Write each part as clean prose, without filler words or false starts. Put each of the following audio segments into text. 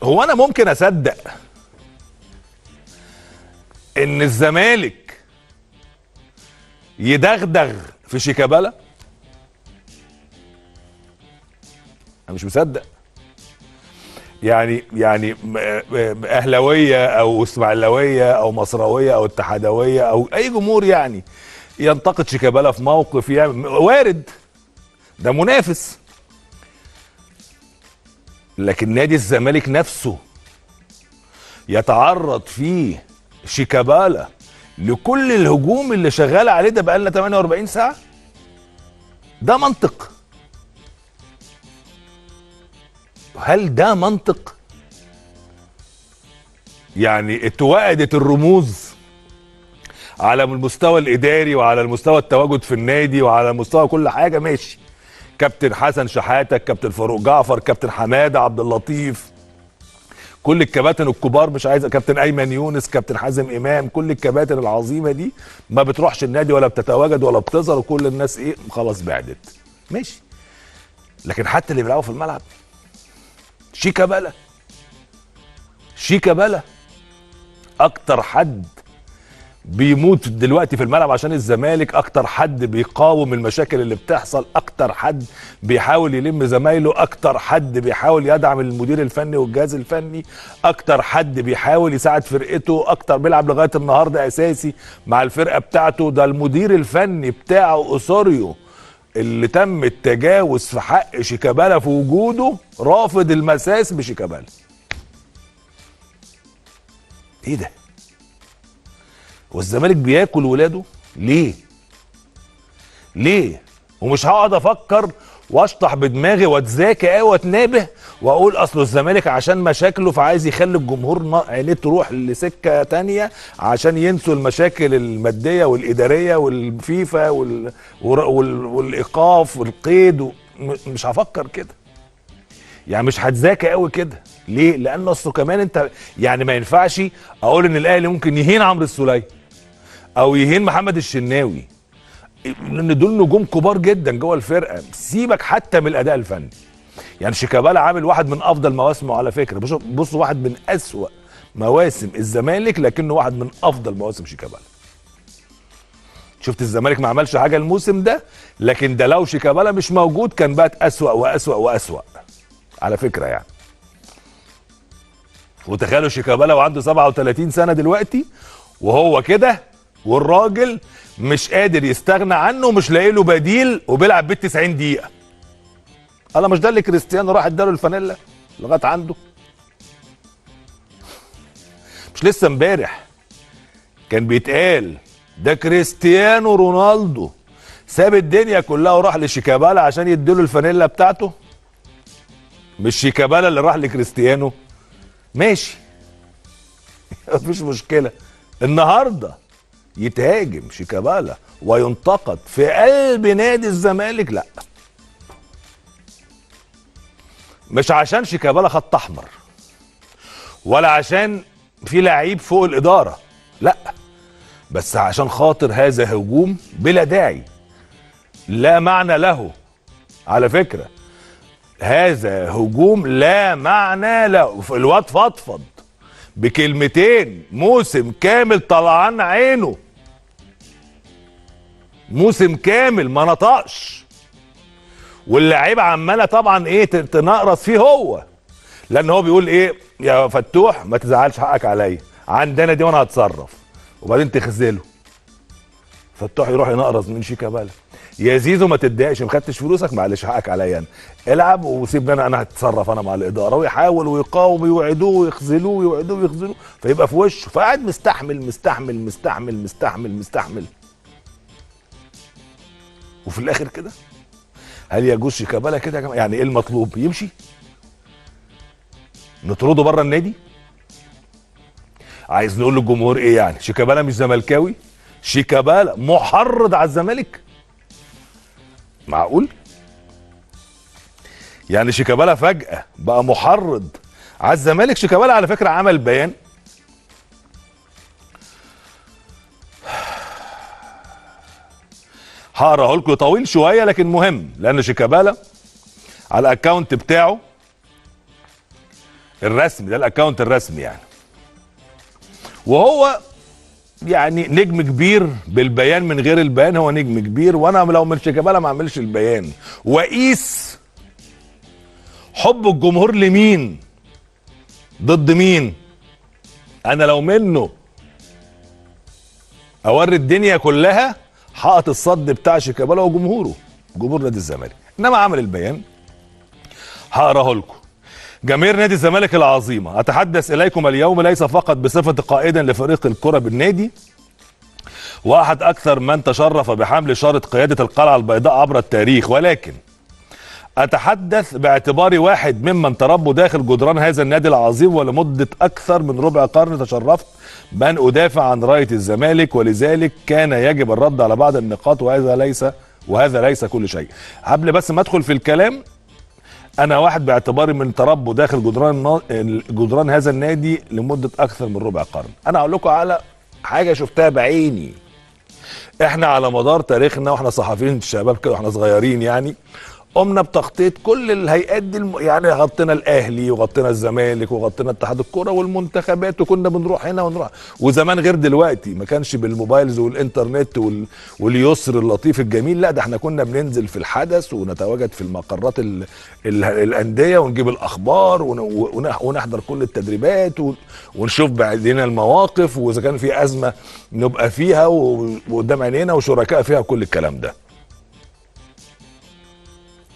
هو انا ممكن اصدق ان الزمالك يدغدغ في شيكابالا؟ انا مش مصدق. يعني اهلاويه او اسماعيلاويه او مصراويه او اتحادويه او اي جمهور يعني ينتقد شيكابالا في موقف، يعني وارد، ده منافس. لكن نادي الزمالك نفسه يتعرض فيه شيكابالا لكل الهجوم اللي شغال عليه ده بقالنا 48 ساعة؟ ده منطق؟ هل ده منطق؟ يعني اتوقدت الرموز على المستوى الإداري وعلى المستوى التواجد في النادي وعلى مستوى كل حاجة، ماشي. كابتن حسن شحاتة، كابتن فاروق جعفر، كابتن حمادة عبد اللطيف، كل الكباتن الكبار، مش عايز، كابتن ايمن يونس، كابتن حازم امام، كل الكباتن العظيمه دي ما بتروحش النادي ولا بتتواجد ولا بتظهر، وكل الناس ايه خلاص بعدت، ماشي. لكن حتى اللي بيلعبوا في الملعب، شيكابالا اكتر حد بيموت دلوقتي في الملعب عشان الزمالك، اكتر حد بيقاوم المشاكل اللي بتحصل، اكتر حد بيحاول يلم زمايله، اكتر حد بيحاول يدعم المدير الفني والجهاز الفني، اكتر حد بيحاول يساعد فرقته، اكتر بيلعب لغايه النهارده اساسي مع الفرقه بتاعته. ده المدير الفني بتاعه اوسوريو اللي تم التجاوز في حق شيكابالا في وجوده رافض المساس بشيكابالا. ايه ده؟ والزمالك بياكل ولاده ليه؟ ومش هقعد افكر واشطح بدماغي واتذاكى قوي واتنابه واقول اصل الزمالك عشان مشاكله فعايز يخلي الجمهور عينيه تروح لسكه تانية عشان ينسوا المشاكل الماديه والاداريه والفيفا والايقاف والقيد مش هفكر كده، يعني مش هتذاكى قوي كده. ليه؟ لان اصله كمان انت يعني ما ينفعش اقول ان الاهلي ممكن يهين عمرو السولية او يهين محمد الشناوي، لان دول نجوم كبار جدا جوه الفرقه. سيبك حتى من الاداء الفني، يعني شيكابالا عامل واحد من افضل مواسمه على فكره. بصوا واحد من اسوأ مواسم الزمالك لكنه واحد من افضل مواسم شيكابالا. شفت الزمالك ما عملش حاجه الموسم ده، لكن ده لو شيكابالا مش موجود كان بقت اسوأ واسوأ واسوأ على فكره يعني. وتخيلوا شيكابالا وعنده 37 سنه دلوقتي وهو كده، والراجل مش قادر يستغنى عنه ومش لاقي له بديل وبيلعب بال 90 دقيقه. انا مش ده اللي كريستيانو راح اداله الفانيلا لغايه عنده؟ مش لسه امبارح كان بيتقال ده كريستيانو رونالدو ساب الدنيا كلها وراح لشيكابالا عشان يديله الفانيلا بتاعته؟ مش شيكابالا اللي راح لكريستيانو؟ ماشي مفيش مشكله. النهارده يتهاجم شيكابالا وينتقد في قلب نادي الزمالك؟ لا، مش عشان شيكابالا خط احمر ولا عشان في لعيب فوق الاداره، لا، بس عشان خاطر هذا هجوم بلا داعي لا معنى له. على فكره هذا هجوم لا معنى له. الواد فضفض بكلمتين موسم كامل طلعان عينه، موسم كامل ما نطقش، واللعيبه عماله طبعا ايه تنقرص فيه هو، لان هو بيقول ايه يا فتوح ما تزعلش حقك عليا عندنا دي وانا هتصرف، وبعدين تخذله. فتوح يروح ينقرص من شيكابالا، يا زيزو ما تتضايقش ما خدتش فلوسك معلش حقك عليا انا، العب وسيبني انا هتصرف انا مع الاداره. ويحاول ويقاوم ويوعدوه ويخذلوه ويوعدوه ويخذلوه، فيبقى في وشه، فقاعد مستحمل مستحمل مستحمل مستحمل مستحمل، وفي الاخر كده هل يجوز شيكابالا كده يا جماعه؟ يعني ايه المطلوب؟ يمشي؟ نطرده بره النادي؟ عايز نقول للجمهور ايه يعني؟ شيكابالا مش زملكاوي؟ شيكابالا محرض على الزمالك؟ معقول؟ يعني شيكابالا فجأة بقى محرض على الزمالك؟ شيكابالا على فكرة عمل بيان هقراه لكم، طويل شويه لكن مهم، لان شيكابالا على الاكونت بتاعه الرسمي، ده الاكونت الرسمي يعني، وهو يعني نجم كبير بالبيان، من غير البيان هو نجم كبير، وانا لو من شيكابالا ما اعملش البيان. وقيس حب الجمهور لمين ضد مين. انا لو منه اوري الدنيا كلها حائط الصد بتاع شيكابالا وجمهوره، جمهور نادي الزمالك، انما عمل البيان هقراه لكم. جماهير نادي الزمالك العظيمه، اتحدث اليكم اليوم ليس فقط بصفه قائدا لفريق الكره بالنادي واحد اكثر من تشرف بحمل شارة قياده القلعه البيضاء عبر التاريخ، ولكن اتحدث باعتباري واحد ممن تربوا داخل جدران هذا النادي العظيم، ولمده اكثر من ربع قرن تشرفت بان ادافع عن رايه الزمالك، ولذلك كان يجب الرد على بعض النقاط، وهذا ليس كل شيء. قبل بس ما ادخل في الكلام، انا واحد باعتباري من تربوا داخل جدران هذا النادي لمده اكثر من ربع قرن. انا اقول لكم على حاجه شفتها بعيني. احنا على مدار تاريخنا واحنا صحفيين شباب كده واحنا صغيرين يعني، قمنا بتغطيه كل الهيئات دي يعني غطينا الاهلي وغطينا الزمالك وغطينا اتحاد الكوره والمنتخبات، وكنا بنروح هنا ونروح. وزمان غير دلوقتي، ما كانش بالموبايلز والانترنت واليسر اللطيف الجميل، لا ده احنا كنا بننزل في الحدث ونتواجد في المقرات الانديه ونجيب الاخبار ونحضر كل التدريبات ونشوف بعدين المواقف، واذا كان في ازمه نبقى فيها وقدام عينينا وشركاء فيها، كل الكلام ده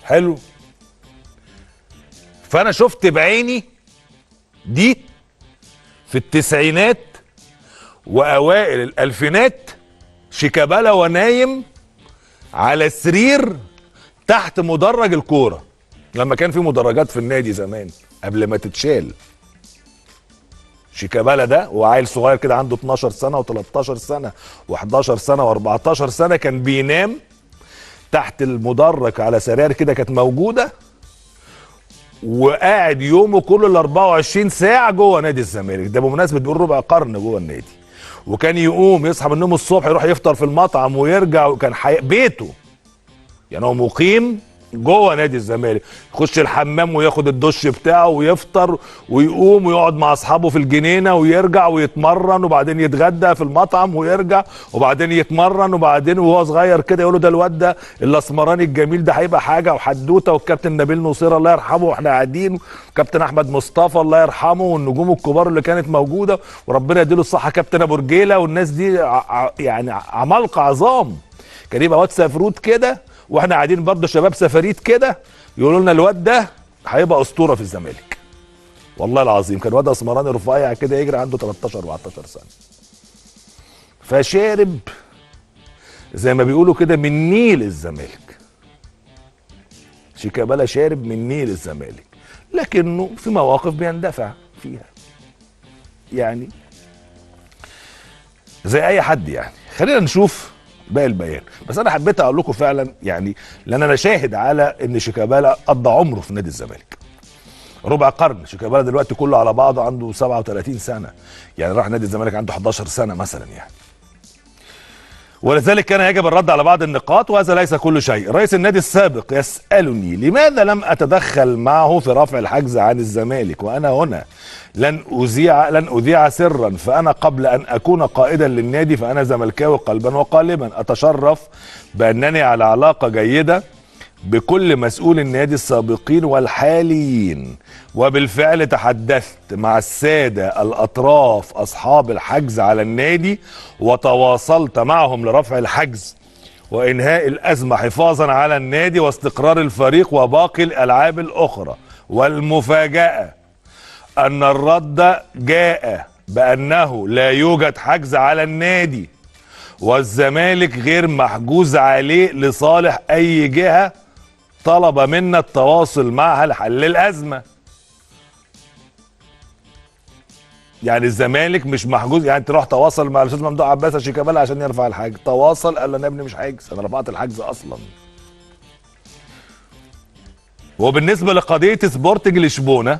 حلو. فانا شفت بعيني دي في التسعينات واوائل الالفينات شيكابالا ونايم على سرير تحت مدرج الكوره، لما كان في مدرجات في النادي زمان قبل ما تتشال. شيكابالا ده وعيل صغير كده عنده 12 سنه و13 سنه و11 سنه و14 سنه، كان بينام تحت المدرج على سرير كده كانت موجوده، وقاعد يومه كله ال 24 ساعه جوه نادي الزمالك. ده بمناسبه بيقول ربع قرن جوه النادي. وكان يقوم يصحى من النوم الصبح يروح يفطر في المطعم ويرجع، وكان بيته يعني هو مقيم جوه نادي الزمالك، يخش الحمام وياخد الدش بتاعه ويفطر ويقوم ويقعد مع اصحابه في الجنينه ويرجع ويتمرن، وبعدين يتغدى في المطعم ويرجع وبعدين يتمرن، وبعدين وهو صغير كده يقولوا ده الواد ده الاسمراني الجميل ده هيبقى حاجه وحدوته. والكابتن نبيل نصير الله يرحمه واحنا قاعدين، وكابتن احمد مصطفى الله يرحمه، والنجوم الكبار اللي كانت موجوده وربنا يديله الصحه، كابتن ابو رجيله والناس دي يعني عمالقه عظام. كان يبقى واد سفروت كده واحنا قاعدين برضه شباب سفاريت كده، يقولوا لنا الواد ده هيبقى اسطوره في الزمالك. والله العظيم كان واد اسمراني رفيع كده يجري، عنده 13 14 سنه، فشارب زي ما بيقولوا كده من نيل الزمالك. شيكابالا شارب من نيل الزمالك، لكنه في مواقف بيندفع فيها يعني زي اي حد يعني. خلينا نشوف باقي البيان. بس انا حبيت اقول لكم فعلا يعني، لان انا شاهد على ان شيكابالا قضى عمره في نادي الزمالك ربع قرن. شيكابالا دلوقتي كله على بعضه عنده 37 سنه، يعني راح نادي الزمالك عنده 11 سنه مثلا يعني. ولذلك كان يجب الرد على بعض النقاط، وهذا ليس كل شيء. رئيس النادي السابق يسألني لماذا لم أتدخل معه في رفع الحجز عن الزمالك، وأنا هنا لن أذيع سرا، فأنا قبل أن أكون قائدا للنادي فأنا زملكاوي قلبا وقالبا. أتشرف بأنني على علاقة جيدة بكل مسؤول النادي السابقين والحاليين، وبالفعل تحدثت مع السادة الأطراف أصحاب الحجز على النادي، وتواصلت معهم لرفع الحجز وإنهاء الأزمة حفاظا على النادي واستقرار الفريق وباقي الألعاب الأخرى. والمفاجأة أن الرد جاء بأنه لا يوجد حجز على النادي، والزمالك غير محجوز عليه لصالح أي جهة طلب منا التواصل معها لحل الأزمة. يعني الزمالك مش محجوز، يعني تروح تواصل مع الاستاذ ممدوح عباس شيكابالا عشان يرفع الحجز، تواصل قال له انا ابني مش حاجز، انا رفعت الحجز اصلا. وبالنسبه لقضيه سبورتنج لشبونه،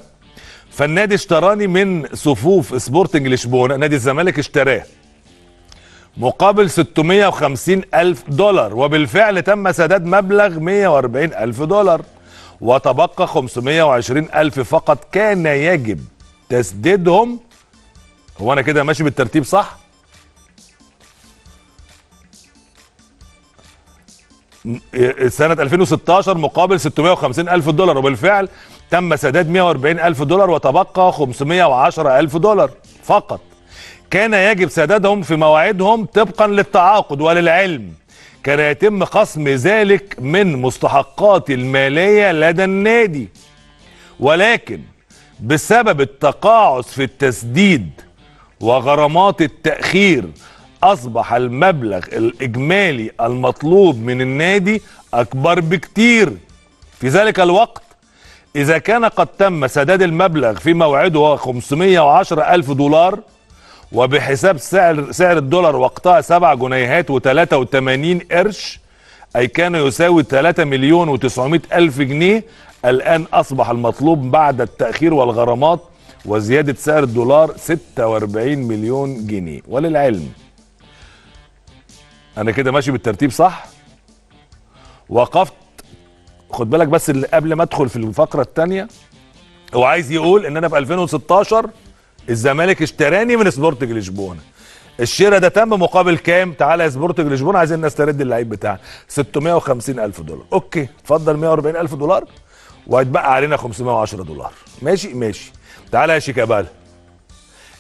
فالنادي اشتراني من صفوف سبورتنج لشبونه، نادي الزمالك اشتراه مقابل 650 ألف دولار، وبالفعل تم سداد مبلغ 140 ألف دولار، وتبقى 520 ألف فقط كان يجب تسديدهم. هو أنا كده ماشي بالترتيب صح؟ سنة 2016 مقابل 650 ألف دولار، وبالفعل تم سداد 140 ألف دولار، وتبقى 510 ألف دولار فقط كان يجب سدادهم في مواعيدهم طبقا للتعاقد. وللعلم كان يتم خصم ذلك من مستحقات المالية لدى النادي، ولكن بسبب التقاعس في التسديد وغرامات التأخير أصبح المبلغ الإجمالي المطلوب من النادي أكبر بكتير. في ذلك الوقت إذا كان قد تم سداد المبلغ في موعده هو 510 ألف دولار، وبحساب سعر الدولار وقتها 7 جنيهات و83 قرش، أي كان يساوي 3 مليون و900 ألف جنيه، الآن أصبح المطلوب بعد التأخير والغرامات وزيادة سعر الدولار 46 مليون جنيه. وللعلم أنا كده ماشي بالترتيب صح؟ وقفت، خد بالك بس اللي قبل ما أدخل في الفقرة الثانية، هو عايز يقول إن أنا في 2016 الزمالك اشتراني من سبورتنج لشبونه. الشراء ده تم مقابل كام؟ تعالى يا سبورتنج لشبونه عايزين نسترد اللعيب بتاعنا 650 ألف دولار. اوكي اتفضل 140 ألف دولار وهيتبقى علينا 510 دولار. ماشي ماشي. تعالى يا شيكابالا،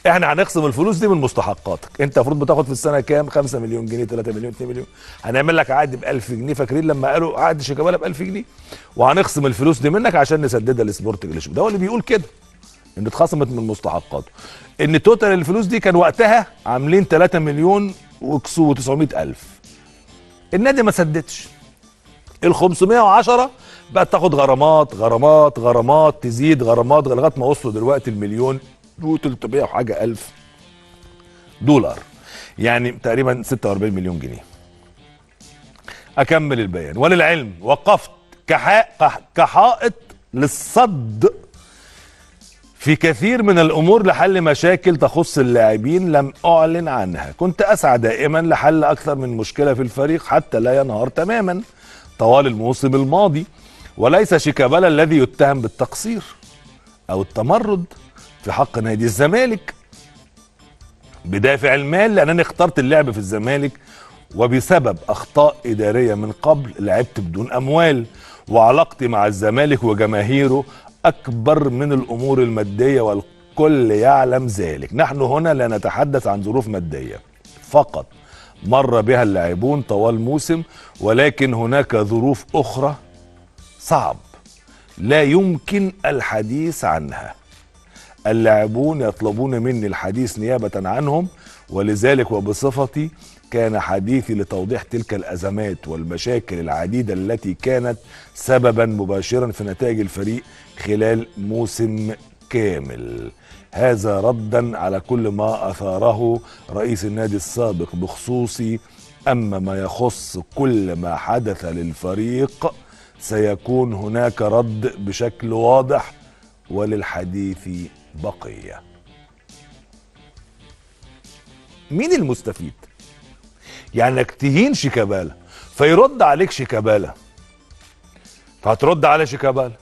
احنا هنخصم الفلوس دي من مستحقاتك. انت المفروض بتاخد في السنه كام؟ 5 مليون جنيه، 3 مليون، 2 مليون. هنعمل لك عقد ب 1000 جنيه، فاكرين لما قالوا عقد شيكابالا ب 1000 جنيه؟ وهنخصم الفلوس دي منك عشان نسددها لسبورتنج لشبونه. ده هو اللي بيقول كده، ان اتخصمت من مستحقاته. ان توتال الفلوس دي كان وقتها عاملين 3 مليون و900 الف. النادي ما سددش ال 510، بقت تاخد غرامات غرامات غرامات، تزيد غرامات لغايه ما وصلوا دلوقتي المليون و300 وحاجه الف دولار، يعني تقريبا 46 مليون جنيه. اكمل البيان. وللعلم وقفت كحائط للصد في كثير من الامور لحل مشاكل تخص اللاعبين لم اعلن عنها. كنت اسعى دائما لحل اكثر من مشكله في الفريق حتى لا ينهار تماما طوال الموسم الماضي، وليس شيكابالا الذي يتهم بالتقصير او التمرد في حق نادي الزمالك بدافع المال، لانني اخترت اللعب في الزمالك وبسبب اخطاء اداريه من قبل لعبت بدون اموال، وعلاقتي مع الزمالك وجماهيره أكبر من الأمور المادية والكل يعلم ذلك. نحن هنا لا نتحدث عن ظروف مادية فقط مر بها اللاعبون طوال موسم، ولكن هناك ظروف أخرى صعب لا يمكن الحديث عنها. اللاعبون يطلبون مني الحديث نيابة عنهم، ولذلك وبصفتي كان حديثي لتوضيح تلك الأزمات والمشاكل العديدة التي كانت سببا مباشرا في نتائج الفريق خلال موسم كامل. هذا ردا على كل ما أثاره رئيس النادي السابق بخصوصي. أما ما يخص كل ما حدث للفريق سيكون هناك رد بشكل واضح وللحديث بقية. مين المستفيد؟ يعني انك تهين شيكابالا فيرد عليك شيكابالا، فهترد على شيكابالا